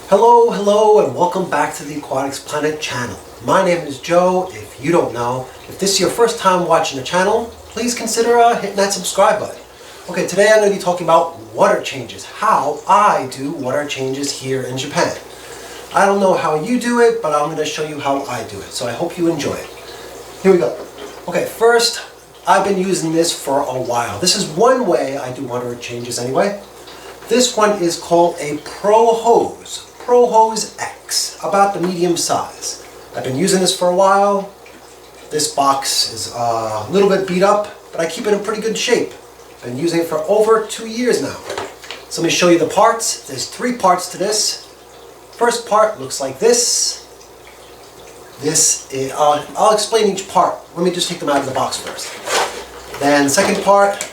Hello, and welcome back to the AquaticsPlanet channel. My name is Joe. If you don't know, if this is your first time watching the channel, please consider hitting that subscribe button. Okay, today I'm going to be talking about water changes, how I do water changes here in Japan. I don't know how you do it, but I'm going to show you how I do it, so I hope you enjoy it. Here we go. Okay, first, I've been using this for a while. This is one way I do water changes anyway. This one is called a Pro Hose X, about the medium size. I've been using this for a while. This box is a little bit beat up, but I keep it in pretty good shape. I've been using it for over 2 years now. So let me show you the parts. There's 3 parts to this. First part looks like this. I'll explain each part. Let me just take them out of the box first. Then the second part,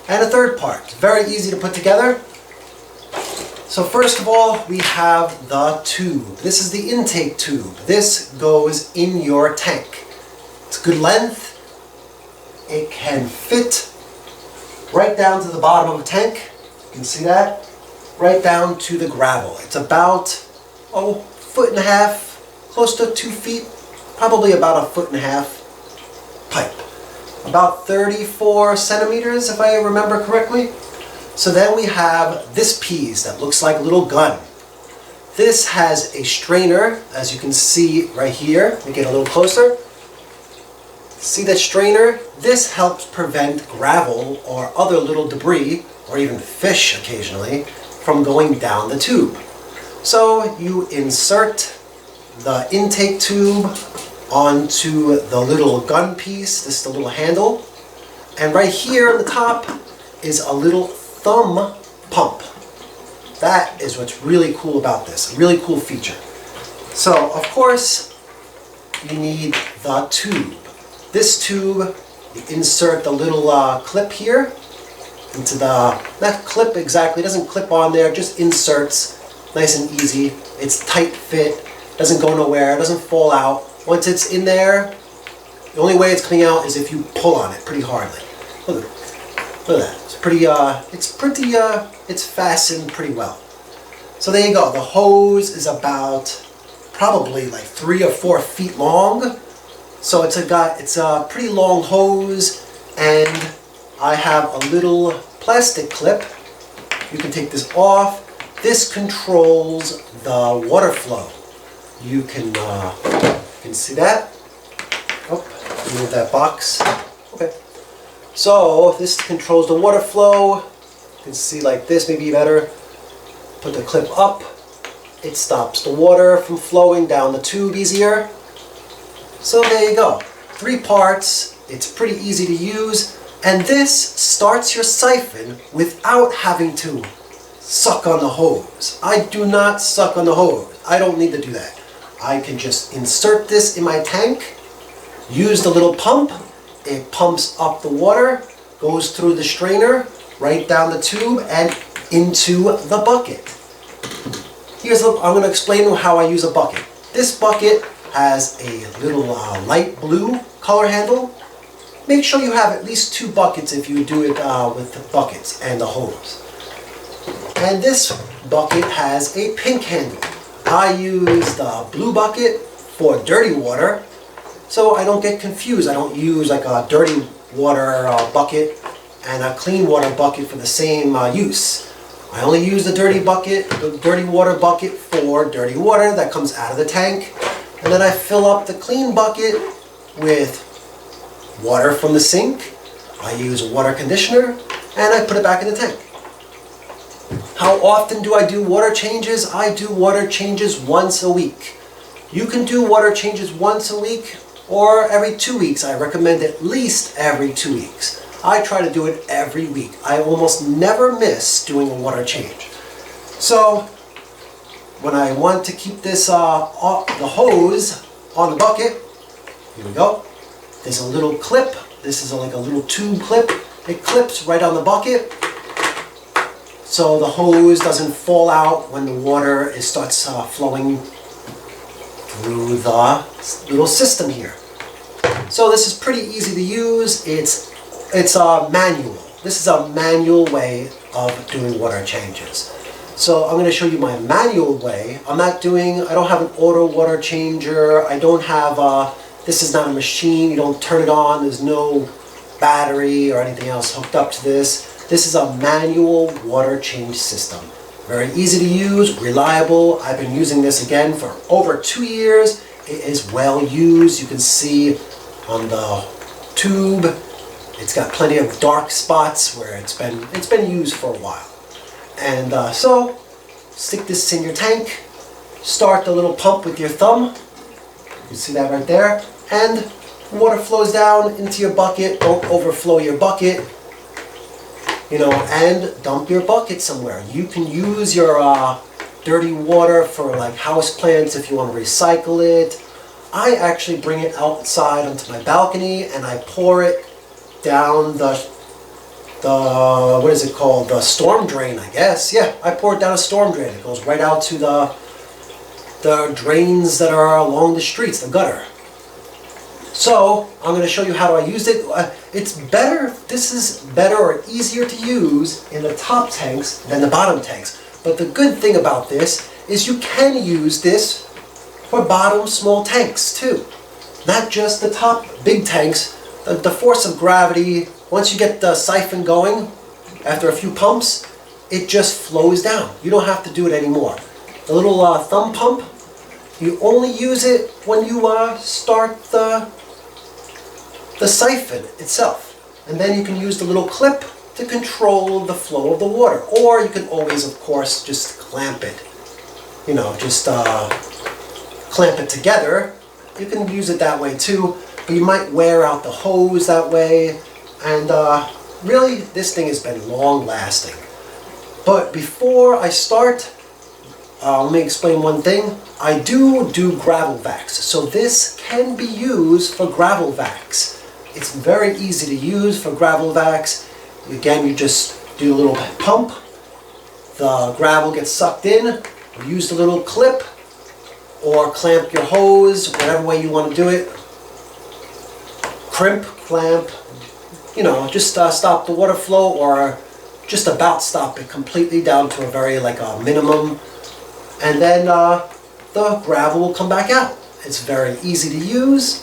and a third part. It's very easy to put together. So first of all, we have the tube. This is the intake tube. This goes in your tank. It's good length. It can fit right down to the bottom of the tank. You can see that. Right down to the gravel. It's about, 1.5 feet, close to 2 feet, probably about 1.5 feet pipe. About 34 centimeters, if I remember correctly. So then we have this piece that looks like a little gun. This has a strainer, as you can see right here. Let me get a little closer. See that strainer? This helps prevent gravel or other little debris, or even fish occasionally, from going down the tube. So you insert the intake tube onto the little gun piece. This is the little handle. And right here on the top is a little thumb pump. That is what's really cool about this, a really cool feature. So, of course, you need the tube. This tube, you insert the little clip here into the, not clip exactly, it doesn't clip on there, just inserts, nice and easy. It's tight fit, doesn't go nowhere, doesn't fall out. Once it's in there, the only way it's coming out is if you pull on it pretty hardly. Look at that. It's fastened pretty well. So there you go. The hose is about probably like 3 or 4 feet long. So it's a pretty long hose, and I have a little plastic clip. You can take this off. This controls the water flow. You can see that. Oh, move that box. Okay. So this controls the water flow. You can see like this, maybe better. Put the clip up. It stops the water from flowing down the tube easier. So there you go. 3 parts. It's pretty easy to use. And this starts your siphon without having to suck on the hose. I do not suck on the hose. I don't need to do that. I can just insert this in my tank, use the little pump. It pumps up the water, goes through the strainer, right down the tube, and into the bucket. I'm going to explain how I use a bucket. This bucket has a little light blue color handle. Make sure you have at least 2 buckets if you do it with the buckets and the hose. And this bucket has a pink handle. I use the blue bucket for dirty water, so I don't get confused. I don't use like a dirty water bucket and a clean water bucket for the same use. I only use the dirty water bucket for dirty water that comes out of the tank, and then I fill up the clean bucket with water from the sink. I use a water conditioner, and I put it back in the tank. How often do I do water changes? I do water changes once a week. You can do water changes once a week or every 2 weeks. I recommend at least every 2 weeks. I try to do it every week. I almost never miss doing a water change. So when I want to keep this the hose on the bucket, here we go. There's a little clip. This is like a little tube clip. It clips right on the bucket, so the hose doesn't fall out when the water starts flowing through the little system here. So this is pretty easy to use. It's a manual. This is a manual way of doing water changes. So I'm going to show you my manual way. I don't have an auto water changer. I don't have, this is not a machine. You don't turn it on. There's no battery or anything else hooked up to this. This is a manual water change system. Very easy to use, reliable. I've been using this again for over 2 years. It is well used. You can see on the tube, it's got plenty of dark spots where it's been used for a while. And so, stick this in your tank, start the little pump with your thumb, you can see that right there, and water flows down into your bucket. Don't overflow your bucket, you know, and dump your bucket somewhere. You can use your dirty water for like house plants if you want to recycle it. I actually bring it outside onto my balcony and I pour it down the what is it called? The storm drain, I guess. Yeah, I pour it down a storm drain. It goes right out to the drains that are along the streets, the gutter. So I'm going to show you how I used it. It's better. This is better or easier to use in the top tanks than the bottom tanks. But the good thing about this is you can use this for bottom small tanks too. Not just the top big tanks. The force of gravity, once you get the siphon going, after a few pumps, it just flows down. You don't have to do it anymore. The little thumb pump, you only use it when you start the siphon itself. And then you can use the little clip to control the flow of the water. Or you can always, of course, just clamp it. You know, just clamp it together. You can use it that way too. But you might wear out the hose that way, and really this thing has been long lasting. But before I start, let me explain one thing. I do gravel vacs, so this can be used for gravel vacs. It's very easy to use for gravel vacs. Again, you just do a little pump, the gravel gets sucked in, you use the little clip, or clamp your hose, whatever way you want to do it. Crimp, clamp, you know, just stop the water flow, or just about stop it completely down to a very like a minimum, and then the gravel will come back out. It's very easy to use,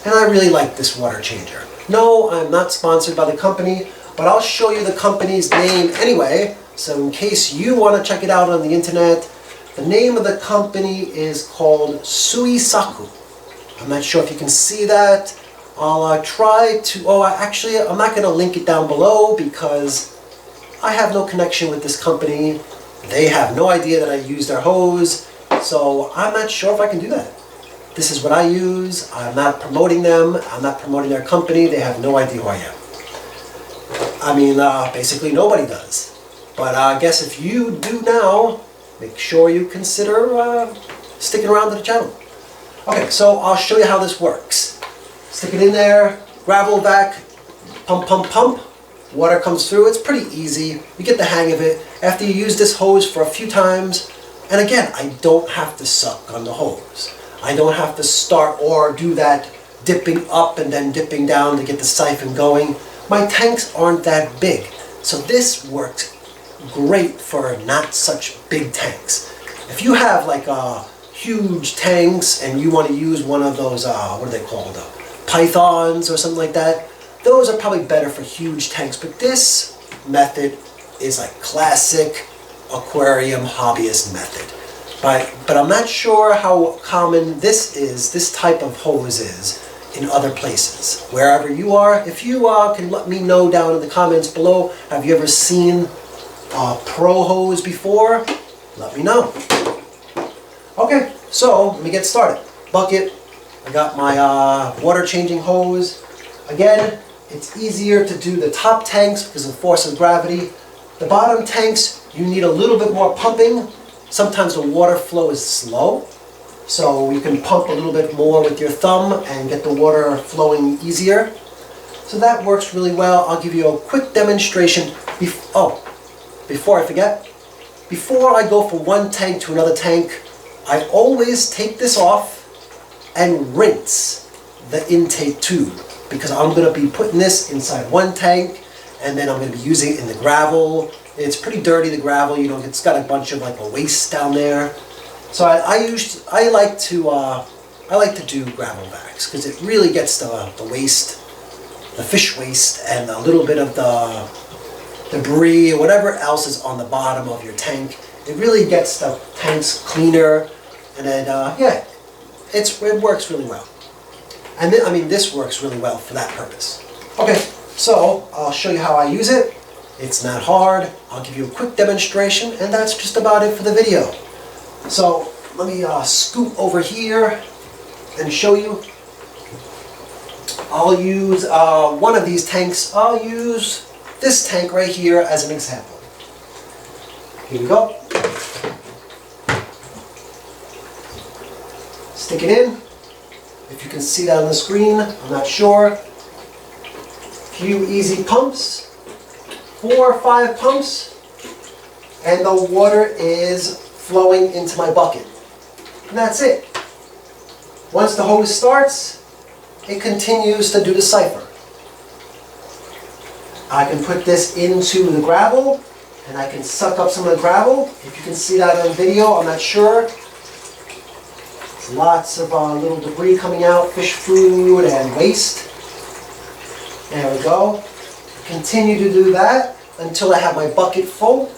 and I really like this water changer. No, I'm not sponsored by the company, but I'll show you the company's name anyway, so in case you want to check it out on the internet. The name of the company is called Suisaku. I'm not sure if you can see that. I'll try to, actually I'm not going to link it down below because I have no connection with this company. They have no idea that I use their hose, so I'm not sure if I can do that. This is what I use. I'm not promoting them. I'm not promoting their company. They have no idea who I am. I mean, basically nobody does. But I guess if you do now, make sure you consider sticking around to the channel. Okay, so I'll show you how this works. Stick it in there, gravel vac, pump, pump, pump. Water comes through. It's pretty easy. You get the hang of it. After you use this hose for a few times, and again, I don't have to suck on the hose. I don't have to start or do that dipping up and then dipping down to get the siphon going. My tanks aren't that big, so this works great for not such big tanks. If you have like huge tanks and you want to use one of those, what are they called, pythons or something like that, those are probably better for huge tanks. But this method is like classic aquarium hobbyist method. But I'm not sure how common this type of hose is in other places. Wherever you are, if you can let me know down in the comments below, have you ever seen pro hose before? Let me know. Okay, so let me get started. Bucket, I got my water changing hose. Again, it's easier to do the top tanks because of the force of gravity. The bottom tanks, you need a little bit more pumping. Sometimes the water flow is slow, so you can pump a little bit more with your thumb and get the water flowing easier. So that works really well. I'll give you a quick demonstration. Before I forget, before I go from one tank to another tank, I always take this off and rinse the intake tube, because I'm going to be putting this inside one tank, and then I'm going to be using it in the gravel, It's pretty dirty, the gravel. You know, it's got a bunch of like a waste down there. So I like to do gravel vacs because it really gets the waste, the fish waste, and a little bit of the debris or whatever else is on the bottom of your tank. It really gets the tanks cleaner, and then yeah, it works really well. And I mean, this works really well for that purpose. Okay, so I'll show you how I use it. It's not hard. I'll give you a quick demonstration, and that's just about it for the video. So let me scoot over here and show you. I'll use one of these tanks. I'll use this tank right here as an example. Here we go. Stick it in. If you can see that on the screen, I'm not sure. Few easy pumps, 4 or 5 pumps, and the water is flowing into my bucket. And that's it. Once the hose starts, it continues to do the cipher. I can put this into the gravel, and I can suck up some of the gravel. If you can see that on video, I'm not sure. Lots of little debris coming out, fish food and waste. There we go. Continue to do that until I have my bucket full.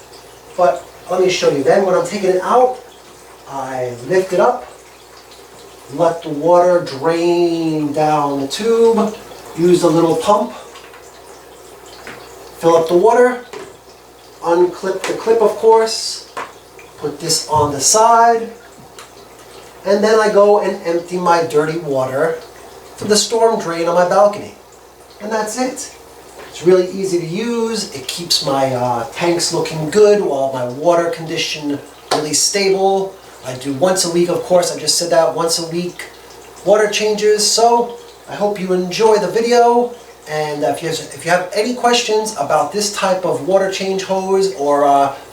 But let me show you then. When I'm taking it out, I lift it up, let the water drain down the tube, use the little pump, fill up the water, unclip the clip of course, put this on the side, and then I go and empty my dirty water to the storm drain on my balcony. And that's it. It's really easy to use. It keeps my tanks looking good while my water condition really stable. I do once a week, of course. I just said that, once a week water changes. So I hope you enjoy the video. And if you have any questions about this type of water change hose, or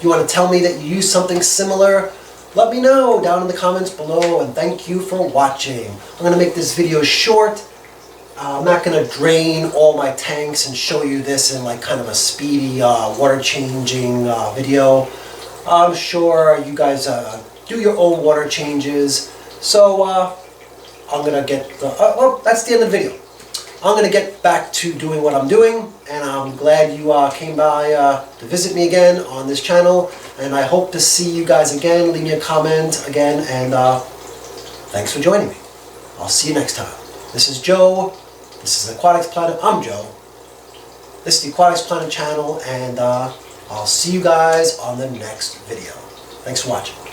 you want to tell me that you use something similar, let me know down in the comments below, and thank you for watching. I'm going to make this video short. I'm not going to drain all my tanks and show you this in like kind of a speedy water changing video. I'm sure you guys do your own water changes. So I'm going to get, well, that's the end of the video. I'm going to get back to doing what I'm doing, and I'm glad you came by to visit me again on this channel, and I hope to see you guys again. Leave me a comment again, and thanks for joining me. I'll see you next time. This is Joe. This is Aquatics Planet. I'm Joe. This is the Aquatics Planet channel, and I'll see you guys on the next video. Thanks for watching.